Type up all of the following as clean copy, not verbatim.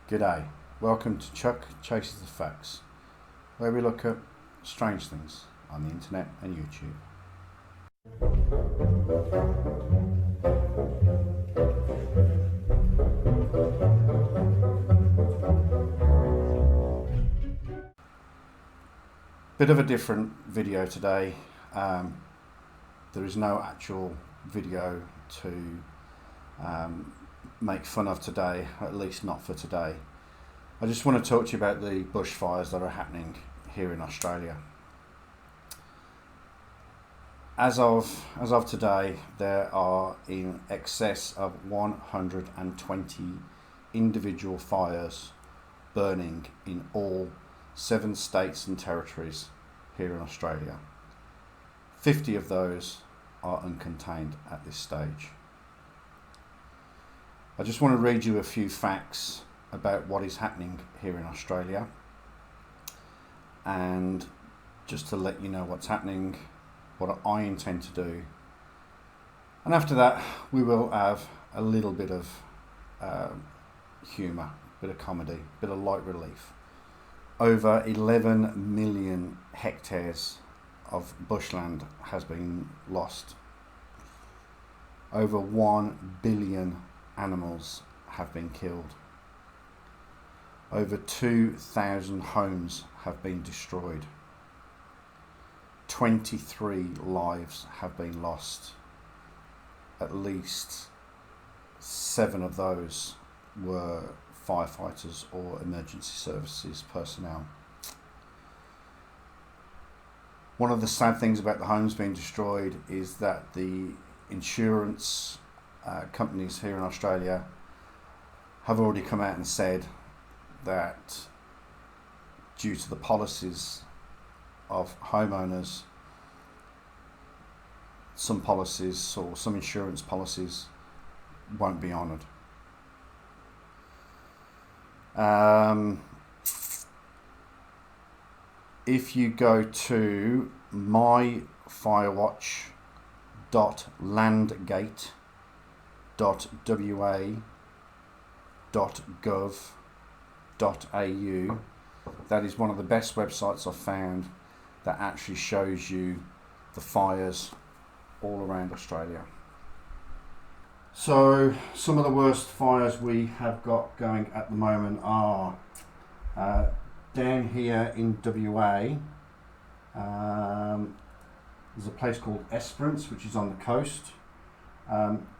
G'day, welcome to Chuck Chases the Facts, where we look at strange things on the internet and YouTube. Bit of a different video today. There is no actual video to make fun of today, at least not for today. I just want to talk to you about the bushfires that are happening here in Australia. As of today, there are in excess of 120 individual fires burning in all 7 states and territories here in Australia. 50 of those are uncontained at this stage. I just want to read you a few facts about what is happening here in Australia, and just to let you know what's happening, what I intend to do, and after that we will have a little bit of humour, bit of comedy, bit of light relief. Over 11 million hectares of bushland has been lost. Over 1 billion animals have been killed. Over 2,000 homes have been destroyed. 23 lives have been lost. At least 7 of those were firefighters or emergency services personnel. One of the sad things about the homes being destroyed is that the insurance companies here in Australia have already come out and said that due to the policies of homeowners, some policies or some insurance policies won't be honoured. If you go to myfirewatch.landgate.wa.gov.au, that is one of the best websites I've found that actually shows you the fires all around Australia. So some of the worst fires we have got going at the moment are down here in WA. There's a place called Esperance, which is on the coast.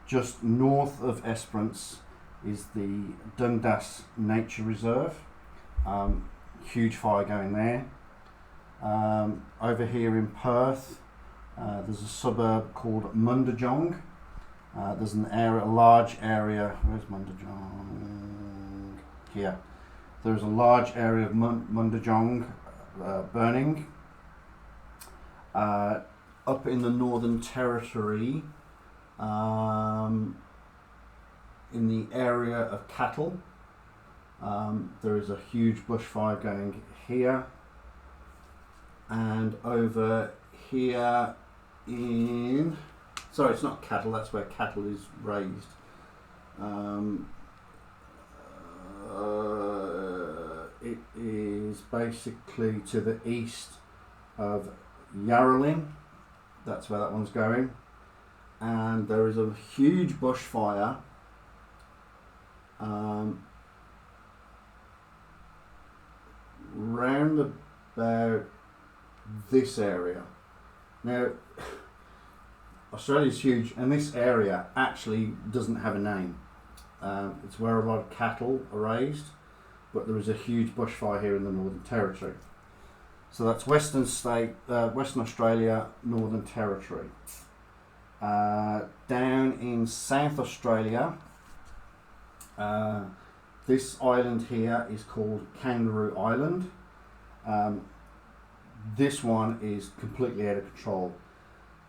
Just north of Esperance is the Dundas Nature Reserve. Huge fire going there. Over here in Perth, there's a suburb called Mundajong. There's a large area. Where's Mundajong? Here. There's a large area of Mundajong burning. Up in the Northern Territory, in the area of Cattle, there is a huge bushfire going here, and over here in, sorry, it's not Cattle, that's where cattle is raised. It is basically to the east of Yarralin, that's where that one's going, and there is a huge bushfire round about this area. Now, Australia's huge, and this area actually doesn't have a name. It's where a lot of cattle are raised, but there is a huge bushfire here in the Northern Territory. So that's Western Australia, Northern Territory. Down in South Australia, this island here is called Kangaroo Island. This one is completely out of control.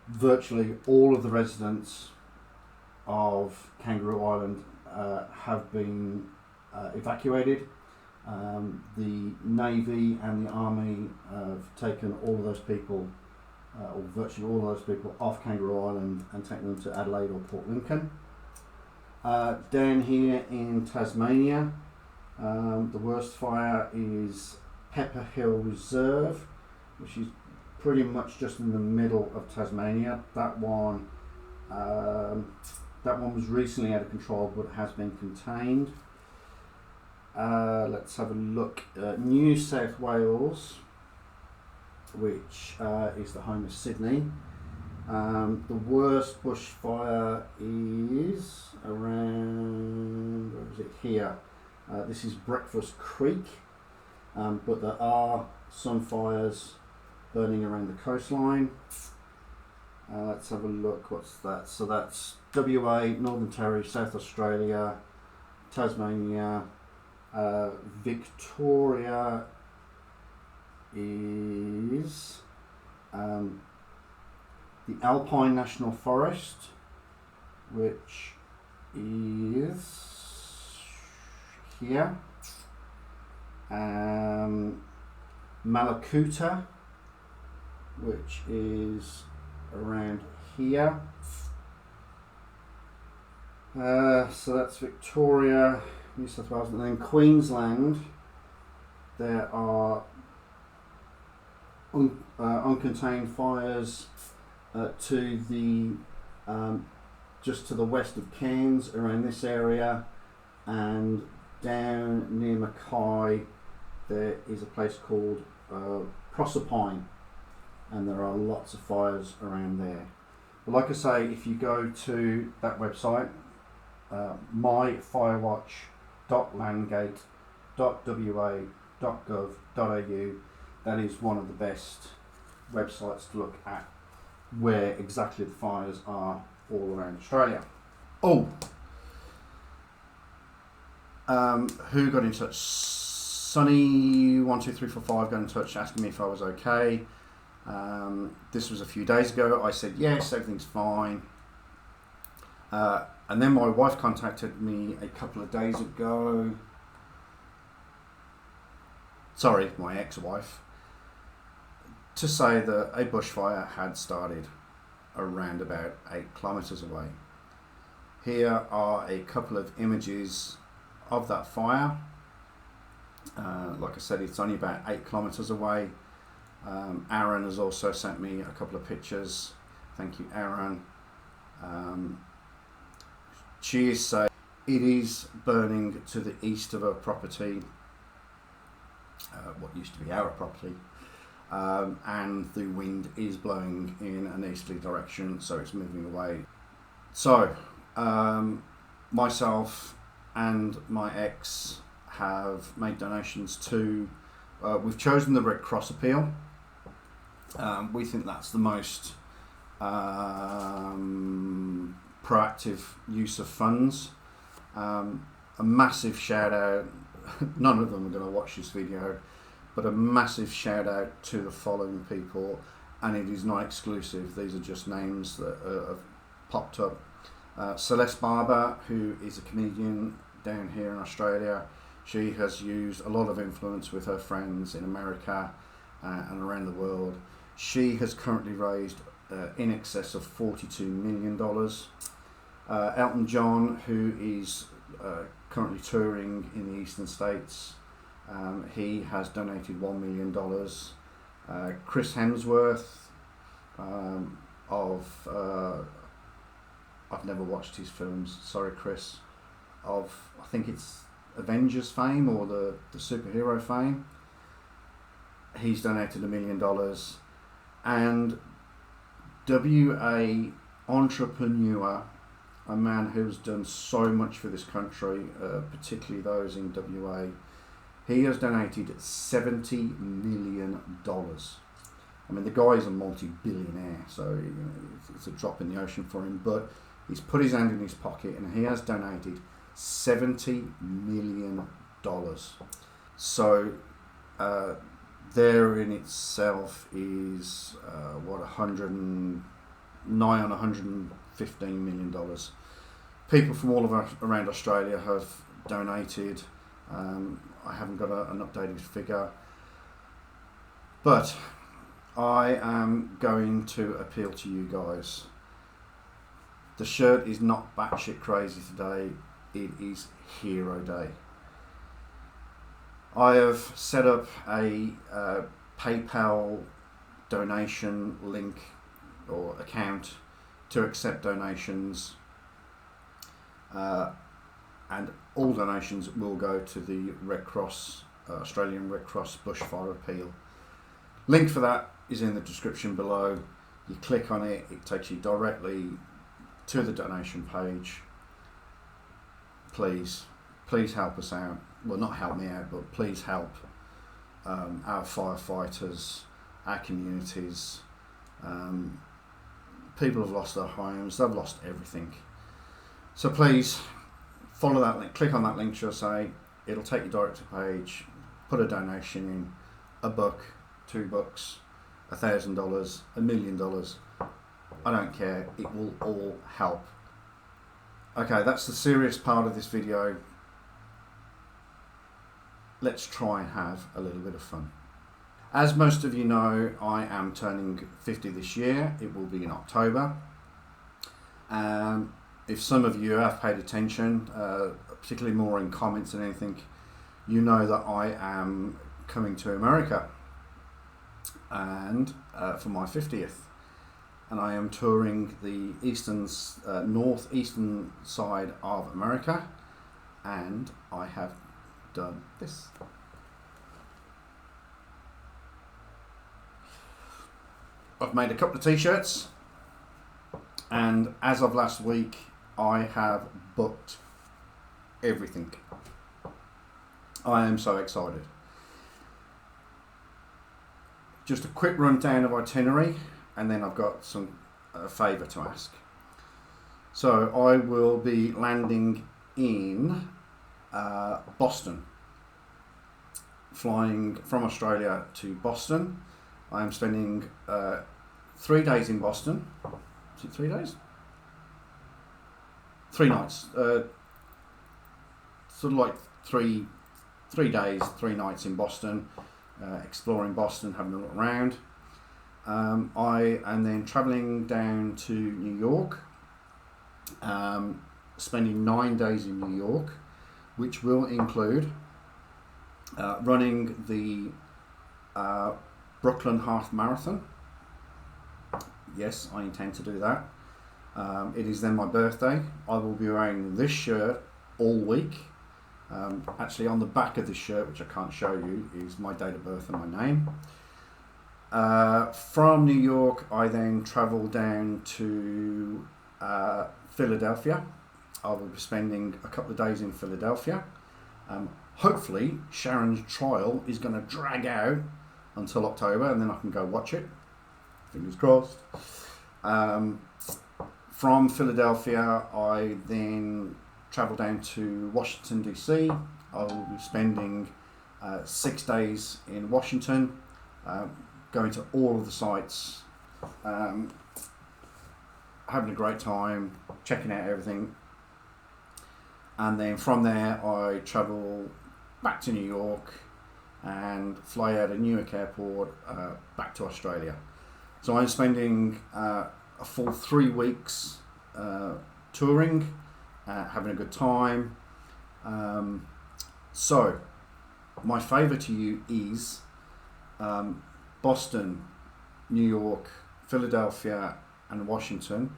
Virtually all of the residents of Kangaroo Island have been evacuated. The Navy and the Army have taken all of those people, or virtually all of those people, off Kangaroo Island and taken them to Adelaide or Port Lincoln. Down here in Tasmania, The worst fire is Pepper Hill Reserve, which is pretty much just in the middle of Tasmania. That one was recently out of control, but has been contained. Let's have a look at New South Wales, which is the home of Sydney. The worst bushfire is around, where is it, here? This is Breakfast Creek, but there are some fires burning around the coastline. Let's have a look, what's that? So that's WA, Northern Territory, South Australia, Tasmania, Victoria is the Alpine National Forest, which is here. Malakuta, which is around here. So that's Victoria, New South Wales, and then Queensland. There are uncontained fires to the just to the west of Cairns, around this area, and down near Mackay there is a place called Proserpine, and there are lots of fires around there. But like I say, if you go to that website, myfirewatch.landgate.wa.gov.au, that is one of the best websites to look at where exactly the fires are all around Australia. Oh, who got in touch? Sunny12345 got in touch asking me if I was okay. This was a few days ago. I said yes, everything's fine. And then my wife contacted me a couple of days ago. Sorry, my ex-wife, to say that a bushfire had started around about 8 kilometres away. Here are a couple of images of that fire. Like I said, it's only about 8 kilometres away. Aaron has also sent me a couple of pictures. Thank you, Aaron. She is saying it is burning to the east of her property, what used to be our property, and the wind is blowing in an easterly direction, so it's moving away. So myself and my ex have made donations to, we've chosen the Red Cross appeal. We think that's the most proactive use of funds. A massive shout out, none of them are going to watch this video, but a massive shout out to the following people, and it is not exclusive, these are just names that have popped up. Celeste Barber, who is a comedian down here in Australia, she has used a lot of influence with her friends in America and around the world. She has currently raised in excess of $42 million. Elton John, who is currently touring in the eastern states, he has donated $1 million. Chris Hemsworth, I've never watched his films, sorry Chris, of I think it's Avengers fame or the superhero fame, he's donated $1 million. And WA entrepreneur, a man who's done so much for this country, particularly those in WA, he has donated $70 million. I mean, the guy is a multi-billionaire, so you know, it's a drop in the ocean for him, but he's put his hand in his pocket and he has donated $70 million. So there in itself is what, nigh on $115 million. People from all around Australia have donated. I haven't got an updated figure, but I am going to appeal to you guys. The shirt is not batshit crazy today, it is Hero Day. I have set up a PayPal donation link or account to accept donations, and all donations will go to the Red Cross, Australian Red Cross bushfire appeal. Link for that is in the description below. You click on it, it takes you directly to the donation page. Please help us out. Well, not help me out, but please help our firefighters, our communities. People have lost their homes, they've lost everything. So please follow that link, click on that link, should I say. It'll take you direct to the page. Put a donation in, $1, $2, $1,000, $1 million. I don't care, it will all help. Okay, that's the serious part of this video. Let's try and have a little bit of fun. As most of you know, I am turning 50 this year. It will be in October. If some of you have paid attention, particularly more in comments than anything, you know that I am coming to America and for my 50th. And I am touring the northeastern side of America, and I have done this. I've made a couple of t-shirts, and as of last week I have booked everything. I am so excited. Just a quick rundown of itinerary, and then I've got a favour to ask. So I will be landing in Boston, flying from Australia to Boston. I am spending 3 days in Boston. Is it 3 days? 3 nights. Sort of like three days, 3 nights in Boston, exploring Boston, having a look around. I am then travelling down to New York, spending 9 days in New York, which will include running the Brooklyn Half Marathon. Yes, I intend to do that. It is then my birthday. I will be wearing this shirt all week. Actually, on the back of this shirt, which I can't show you, is my date of birth and my name. From New York, I then travel down to Philadelphia. I will be spending a couple of days in Philadelphia. Hopefully, Sharon's trial is going to drag out until October, and then I can go watch it. Fingers crossed. From Philadelphia, I then travel down to Washington DC. I will be spending 6 days in Washington, going to all of the sites, having a great time, checking out everything. And then from there, I travel back to New York and fly out of Newark Airport back to Australia. So I'm spending a full 3 weeks touring, having a good time. So my favour to you is Boston, New York, Philadelphia and Washington.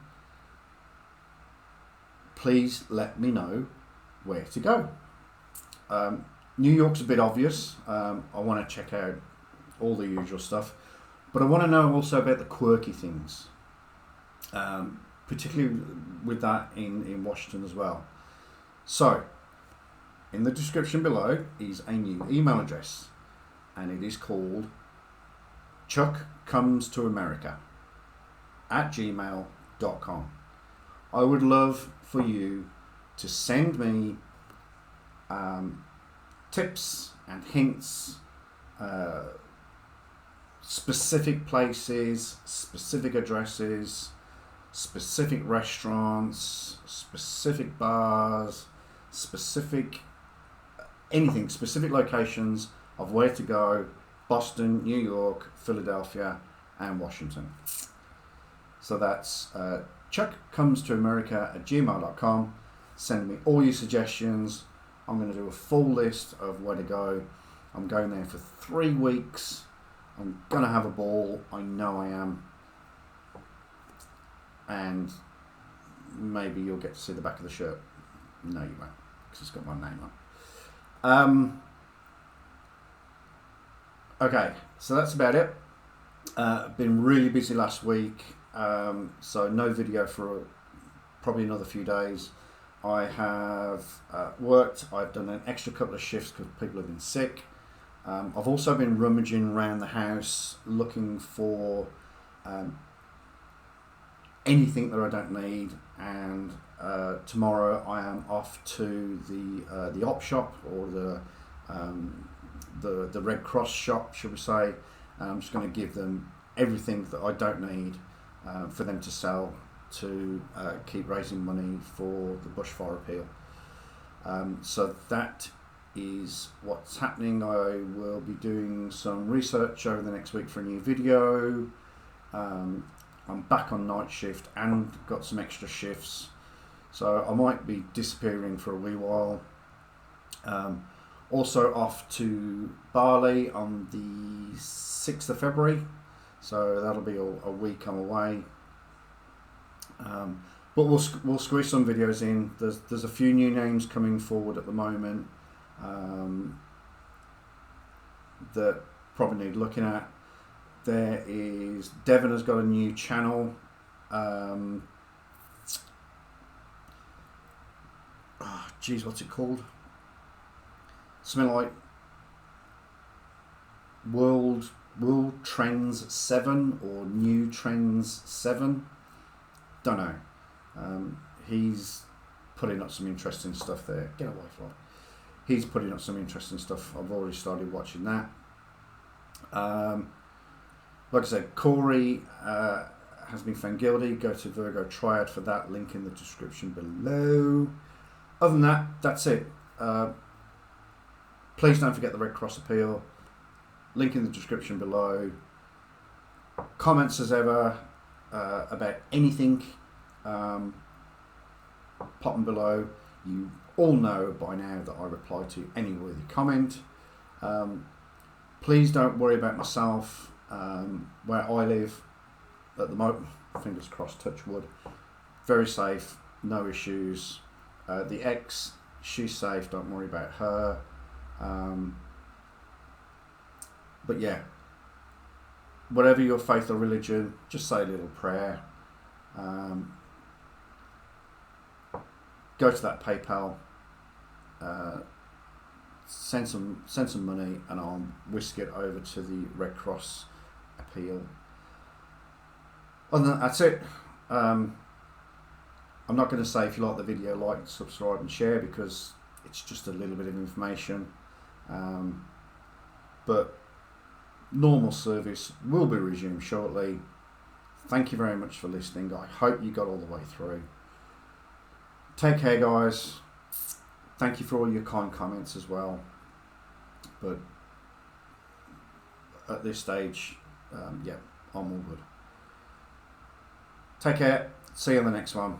Please let me know where to go. New York's a bit obvious. I want to check out all the usual stuff, but I want to know also about the quirky things, particularly with that in Washington as well. So in the description below is a new email address, and it is called chuckcomestoamerica @gmail.com. I would love for you to send me tips and hints, specific places, specific addresses, specific restaurants, specific bars, specific anything, specific locations of where to go: Boston, New York, Philadelphia and Washington. So that's chuckcomestoamerica @gmail.com. Send me all your suggestions. I'm going to do a full list of where to go. I'm going there for 3 weeks. I'm gonna have a ball. I know I am. And maybe you'll get to see the back of the shirt. No, you won't, because it's got my name on. Okay, so that's about it. Been really busy last week, so no video for probably another few days. I have worked. I've done an extra couple of shifts because people have been sick. I've also been rummaging around the house looking for anything that I don't need, and tomorrow I am off to the op shop, or the Red Cross shop, should we say. I'm just going to give them everything that I don't need for them to sell to keep raising money for the bushfire appeal. So that is what's happening. I will be doing some research over the next week for a new video. I'm back on night shift and got some extra shifts, so I might be disappearing for a wee while. Also off to Bali on the 6th of February, so that'll be a week I'm away. But we'll squeeze some videos in. There's a few new names coming forward at the moment that probably need looking at. There is Devon has got a new channel. What's it called? Something like World Trends 7 or New Trends 7. Don't know. He's putting up some interesting stuff there. Get away from it. He's putting up some interesting stuff. I've already started watching that. Like I said, Corey has been found guilty. Go to Virgor Triad for that. Link in the description below. Other than that, that's it. Please don't forget the Red Cross appeal. Link in the description below. Comments as ever about anything. Pop them below. You all know by now that I reply to any worthy comment. Please don't worry about myself. Where I live at the moment, fingers crossed, touch wood, very safe, no issues. The ex, she's safe, don't worry about her. But yeah, whatever your faith or religion, just say a little prayer. Go to that PayPal, send some money, and I'll whisk it over to the Red Cross appeal. Other than that, that's it. I'm not going to say if you like the video, like, subscribe and share, because it's just a little bit of information. But normal service will be resumed shortly. Thank you very much for listening. I hope you got all the way through. Take care, guys. Thank you for all your kind comments as well. But at this stage, yeah, I'm all good. Take care. See you on the next one.